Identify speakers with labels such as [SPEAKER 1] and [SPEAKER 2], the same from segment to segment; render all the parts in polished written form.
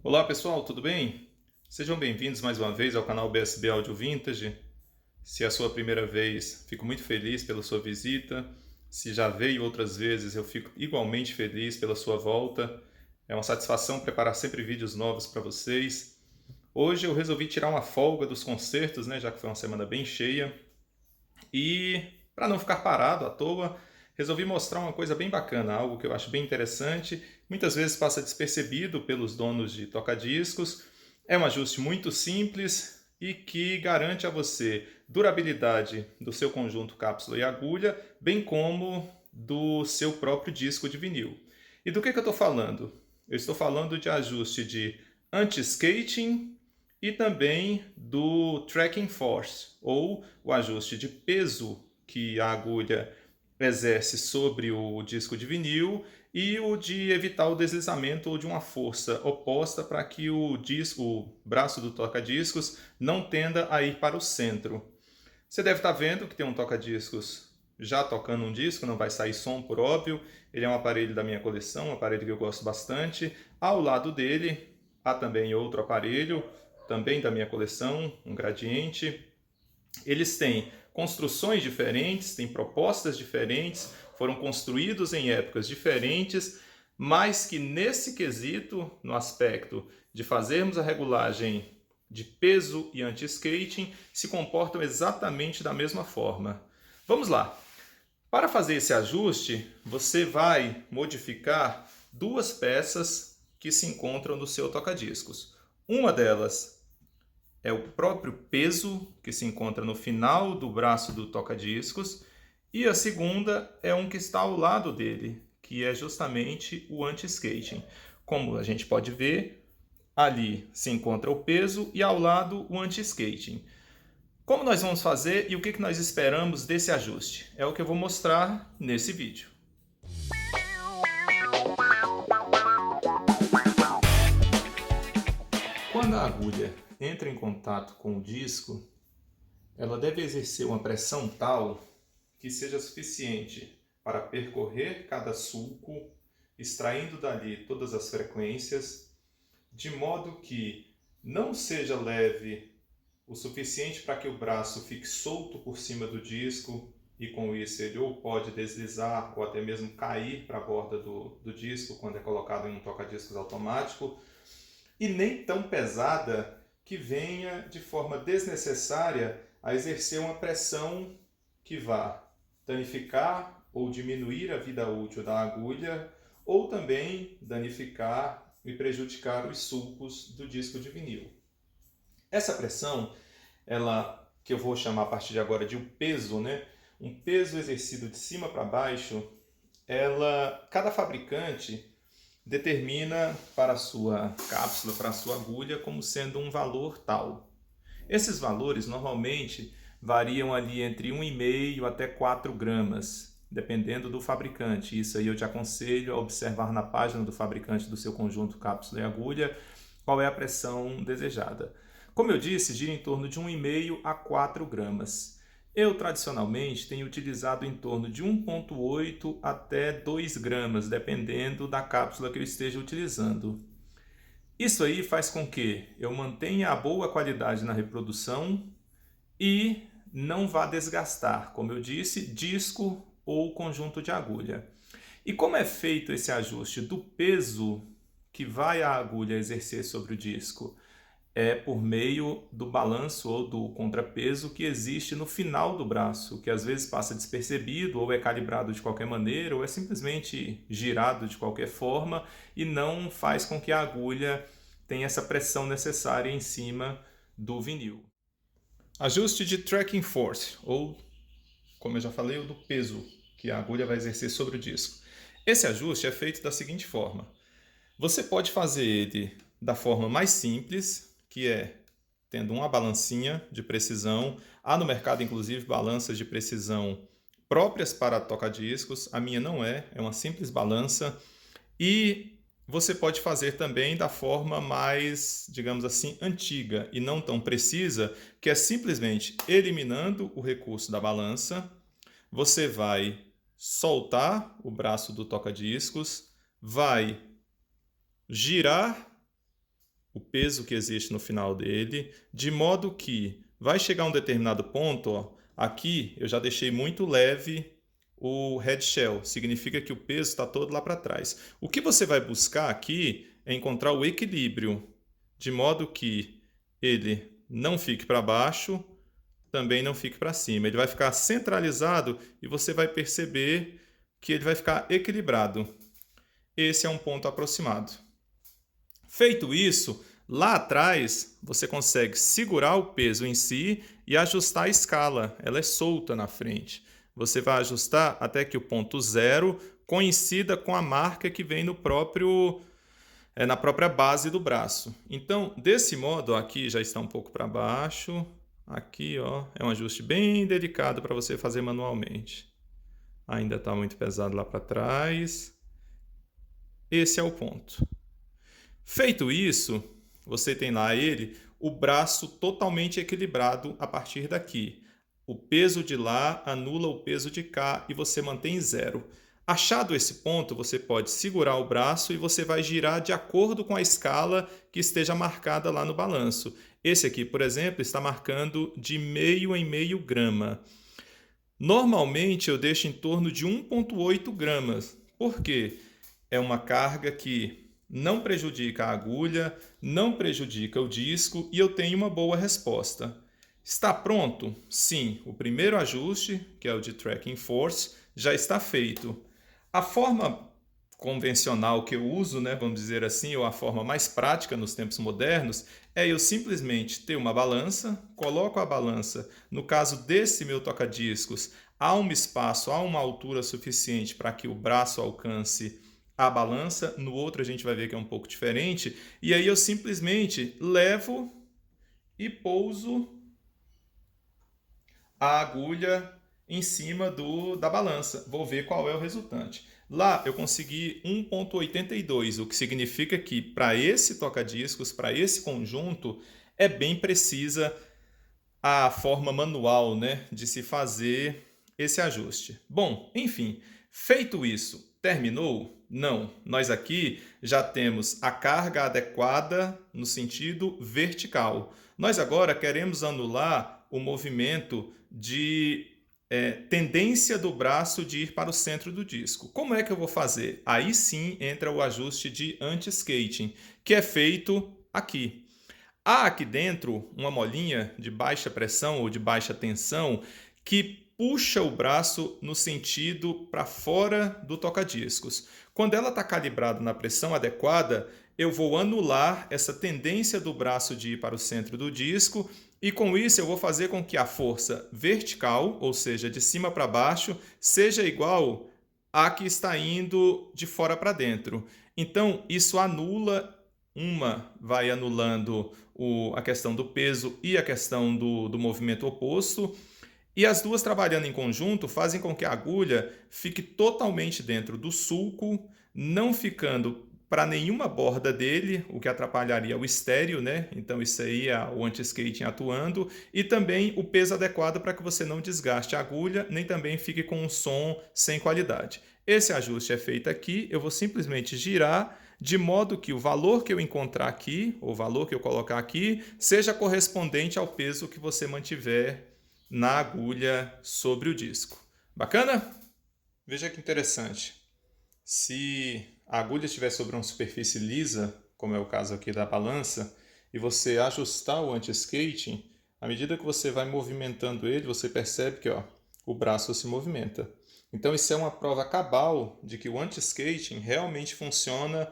[SPEAKER 1] Olá pessoal, tudo bem? Sejam bem-vindos mais uma vez ao canal BSB Audio Vintage. Se é a sua primeira vez, fico muito feliz pela sua visita. Se já veio outras vezes, eu fico igualmente feliz pela sua volta. É uma satisfação preparar sempre vídeos novos para vocês. Hoje eu resolvi tirar uma folga dos concertos, já que foi uma semana bem cheia. E para não ficar parado à toa, resolvi mostrar uma coisa bem bacana, algo que eu acho bem interessante, muitas vezes passa despercebido pelos donos de toca-discos. É um ajuste muito simples e que garante a você durabilidade do seu conjunto cápsula e agulha, bem como do seu próprio disco de vinil. E do que eu estou falando? Eu estou falando de ajuste de anti-skating e também do tracking force, ou o ajuste de peso que a agulha exerce sobre o disco de vinil e o de evitar o deslizamento ou de uma força oposta para que o braço do toca-discos não tenda a ir para o centro. Você deve estar vendo que tem um toca-discos já tocando um disco, não vai sair som por óbvio. Ele é um aparelho da minha coleção, um aparelho que eu gosto bastante. Ao lado dele há também outro aparelho, também da minha coleção, um gradiente. Eles têm construções diferentes, têm propostas diferentes, foram construídos em épocas diferentes, mas que nesse quesito, no aspecto de fazermos a regulagem de peso e anti-skating, se comportam exatamente da mesma forma. Vamos lá! Para fazer esse ajuste, você vai modificar duas peças que se encontram no seu toca-discos. Uma delas é o próprio peso que se encontra no final do braço do toca-discos, e a segunda é um que está ao lado dele, que é justamente o anti-skating. Como a gente pode ver, ali se encontra o peso e ao lado o anti-skating. Como nós vamos fazer e o que nós esperamos desse ajuste? É o que eu vou mostrar nesse vídeo. Quando a agulha entra em contato com o disco, ela deve exercer uma pressão tal que seja suficiente para percorrer cada sulco, extraindo dali todas as frequências, de modo que não seja leve o suficiente para que o braço fique solto por cima do disco e com isso ele ou pode deslizar ou até mesmo cair para a borda do disco quando é colocado em um toca-discos automático, e nem tão pesada que venha de forma desnecessária a exercer uma pressão que vá danificar ou diminuir a vida útil da agulha, ou também danificar e prejudicar os sulcos do disco de vinil. Essa pressão, ela que eu vou chamar a partir de agora de um peso, um peso exercido de cima para baixo, cada fabricante determina para a sua cápsula, para a sua agulha, como sendo um valor tal. Esses valores normalmente variam ali entre 1,5 até 4 gramas, dependendo do fabricante. Isso aí eu te aconselho a observar na página do fabricante do seu conjunto cápsula e agulha qual é a pressão desejada. Como eu disse, gira em torno de 1,5 a 4 gramas. Eu, tradicionalmente, tenho utilizado em torno de 1,8 até 2 gramas, dependendo da cápsula que eu esteja utilizando. Isso aí faz com que eu mantenha a boa qualidade na reprodução e não vá desgastar, como eu disse, disco ou conjunto de agulha. E como é feito esse ajuste do peso que vai a agulha exercer sobre o disco? É por meio do balanço ou do contrapeso que existe no final do braço, que às vezes passa despercebido, ou é calibrado de qualquer maneira, ou é simplesmente girado de qualquer forma e não faz com que a agulha tenha essa pressão necessária em cima do vinil. Ajuste de tracking force, ou, como eu já falei, o do peso que a agulha vai exercer sobre o disco. Esse ajuste é feito da seguinte forma. Você pode fazer ele da forma mais simples, que é tendo uma balancinha de precisão. Há no mercado, inclusive, balanças de precisão próprias para toca-discos. A minha não é uma simples balança. E você pode fazer também da forma mais, digamos assim, antiga e não tão precisa, que é simplesmente eliminando o recurso da balança. Você vai soltar o braço do toca-discos, vai girar o peso que existe no final dele, de modo que vai chegar um determinado ponto, ó, aqui eu já deixei muito leve o head shell, significa que o peso está todo lá para trás. O que você vai buscar aqui é encontrar o equilíbrio, de modo que ele não fique para baixo, também não fique para cima. Ele vai ficar centralizado e você vai perceber que ele vai ficar equilibrado. Esse é um ponto aproximado. Feito isso, lá atrás você consegue segurar o peso em si e ajustar a escala. Ela é solta na frente. Você vai ajustar até que o ponto zero coincida com a marca que vem no próprio na própria base do braço. Então, desse modo, ó, aqui já está um pouco para baixo. Aqui, ó, é um ajuste bem delicado para você fazer manualmente. Ainda está muito pesado lá para trás. Esse é o ponto. Feito isso, você tem lá o braço totalmente equilibrado a partir daqui. O peso de lá anula o peso de cá e você mantém zero. Achado esse ponto, você pode segurar o braço e você vai girar de acordo com a escala que esteja marcada lá no balanço. Esse aqui, por exemplo, está marcando de meio em meio grama. Normalmente eu deixo em torno de 1,8 gramas. Por quê? É uma carga que não prejudica a agulha, não prejudica o disco e eu tenho uma boa resposta. Está pronto? Sim, o primeiro ajuste, que é o de Tracking Force, já está feito. A forma convencional que eu uso, né, vamos dizer assim, ou a forma mais prática nos tempos modernos, é eu simplesmente ter uma balança, coloco a balança, no caso desse meu toca-discos, há um espaço, há uma altura suficiente para que o braço alcance a balança, no outro a gente vai ver que é um pouco diferente, e aí eu simplesmente levo e pouso a agulha em cima da balança. Vou ver qual é o resultante. Lá eu consegui 1,82, o que significa que para esse toca-discos, para esse conjunto, é bem precisa a forma manual, né, de se fazer esse ajuste. Bom, enfim, feito isso, terminou? Não. Nós aqui já temos a carga adequada no sentido vertical. Nós agora queremos anular o movimento de tendência do braço de ir para o centro do disco. Como é que eu vou fazer? Aí sim entra o ajuste de anti-skating, que é feito aqui. Há aqui dentro uma molinha de baixa pressão ou de baixa tensão que puxa o braço no sentido para fora do toca-discos. Quando ela está calibrada na pressão adequada, eu vou anular essa tendência do braço de ir para o centro do disco e com isso eu vou fazer com que a força vertical, ou seja, de cima para baixo, seja igual à que está indo de fora para dentro. Então, isso anula, vai anulando a questão do peso e a questão do movimento oposto, e as duas trabalhando em conjunto fazem com que a agulha fique totalmente dentro do sulco, não ficando para nenhuma borda dele, o que atrapalharia o estéreo, né? Então isso aí é o anti-skating atuando, e também o peso adequado para que você não desgaste a agulha, nem também fique com um som sem qualidade. Esse ajuste é feito aqui, eu vou simplesmente girar, de modo que o valor que eu encontrar aqui, ou o valor que eu colocar aqui, seja correspondente ao peso que você mantiver na agulha sobre o disco. Bacana? Veja que interessante. Se a agulha estiver sobre uma superfície lisa, como é o caso aqui da balança, e você ajustar o anti-skating, à medida que você vai movimentando ele, você percebe que o braço se movimenta. Então isso é uma prova cabal de que o anti-skating realmente funciona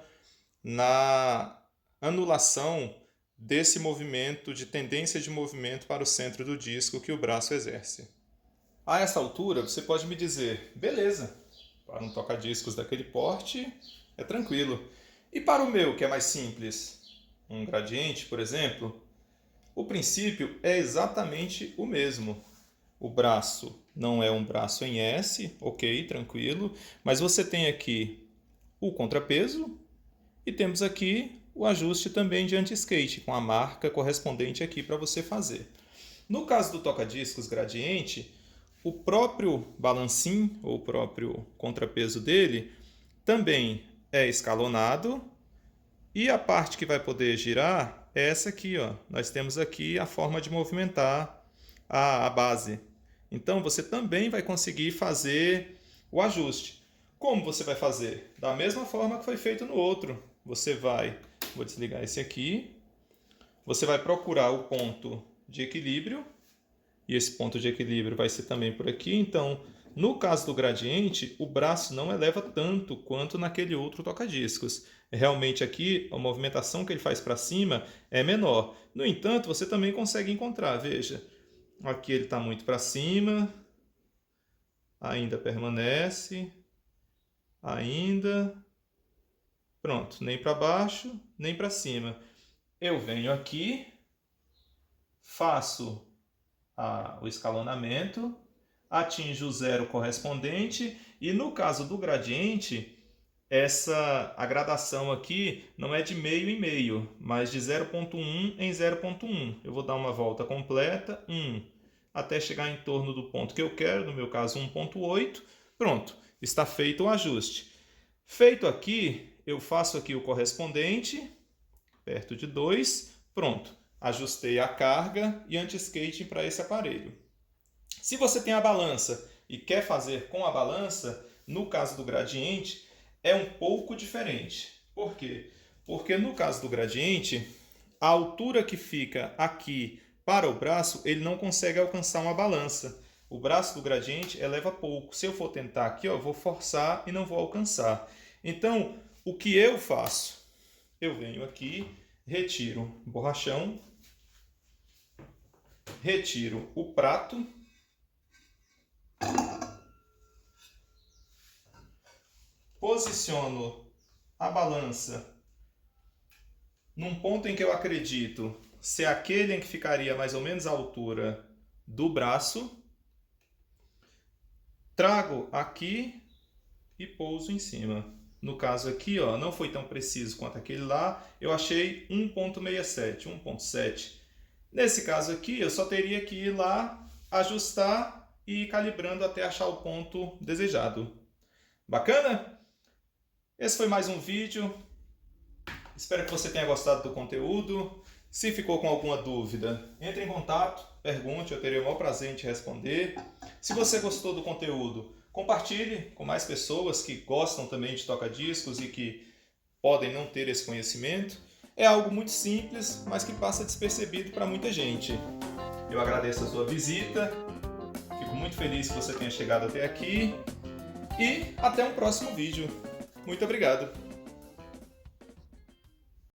[SPEAKER 1] na anulação desse movimento, de tendência de movimento para o centro do disco que o braço exerce. A essa altura, você pode me dizer, beleza, para um toca-discos daquele porte é tranquilo. E para o meu, que é mais simples, um gradiente, por exemplo, o princípio é exatamente o mesmo. O braço não é um braço em S, ok, tranquilo, mas você tem aqui o contrapeso e temos aqui o ajuste também de anti-skate, com a marca correspondente aqui para você fazer. No caso do toca-discos gradiente, o próprio balancim, ou o próprio contrapeso dele, também é escalonado, E a parte que vai poder girar é essa aqui, ó. Nós temos aqui a forma de movimentar a base. Então você também vai conseguir fazer o ajuste. Como você vai fazer? Da mesma forma que foi feito no outro. Você vai, vou desligar esse aqui, você vai procurar o ponto de equilíbrio, e esse ponto de equilíbrio vai ser também por aqui. Então, no caso do gradiente, o braço não eleva tanto quanto naquele outro toca-discos. Realmente aqui, a movimentação que ele faz para cima é menor. No entanto, você também consegue encontrar, veja, aqui ele está muito para cima, ainda permanece, ainda, pronto, nem para baixo, nem para cima. Eu venho aqui, faço o escalonamento, atinjo o zero correspondente e no caso do gradiente, a gradação aqui não é de meio em meio, mas de 0,1 em 0,1. Eu vou dar uma volta completa, 1, até chegar em torno do ponto que eu quero, no meu caso 1,8. Pronto, está feito o ajuste. Feito aqui, eu faço aqui o correspondente, perto de 2, pronto. Ajustei a carga e anti-skating para esse aparelho. Se você tem a balança e quer fazer com a balança, no caso do gradiente, é um pouco diferente. Por quê? Porque no caso do gradiente, a altura que fica aqui para o braço, ele não consegue alcançar uma balança. O braço do gradiente eleva pouco. Se eu for tentar aqui, ó, eu vou forçar e não vou alcançar. Então, o que eu faço? Eu venho aqui, retiro o borrachão, retiro o prato, posiciono a balança num ponto em que eu acredito ser aquele em que ficaria mais ou menos a altura do braço, trago aqui e pouso em cima. No caso aqui, ó, não foi tão preciso quanto aquele lá, eu achei 1,67, 1,7. Nesse caso aqui, eu só teria que ir lá, ajustar e ir calibrando até achar o ponto desejado. Bacana? Esse foi mais um vídeo. Espero que você tenha gostado do conteúdo. Se ficou com alguma dúvida, entre em contato, pergunte, eu terei o maior prazer em te responder. Se você gostou do conteúdo, compartilhe com mais pessoas que gostam também de toca-discos e que podem não ter esse conhecimento. É algo muito simples, mas que passa despercebido para muita gente. Eu agradeço a sua visita, fico muito feliz que você tenha chegado até aqui e até um próximo vídeo. Muito obrigado!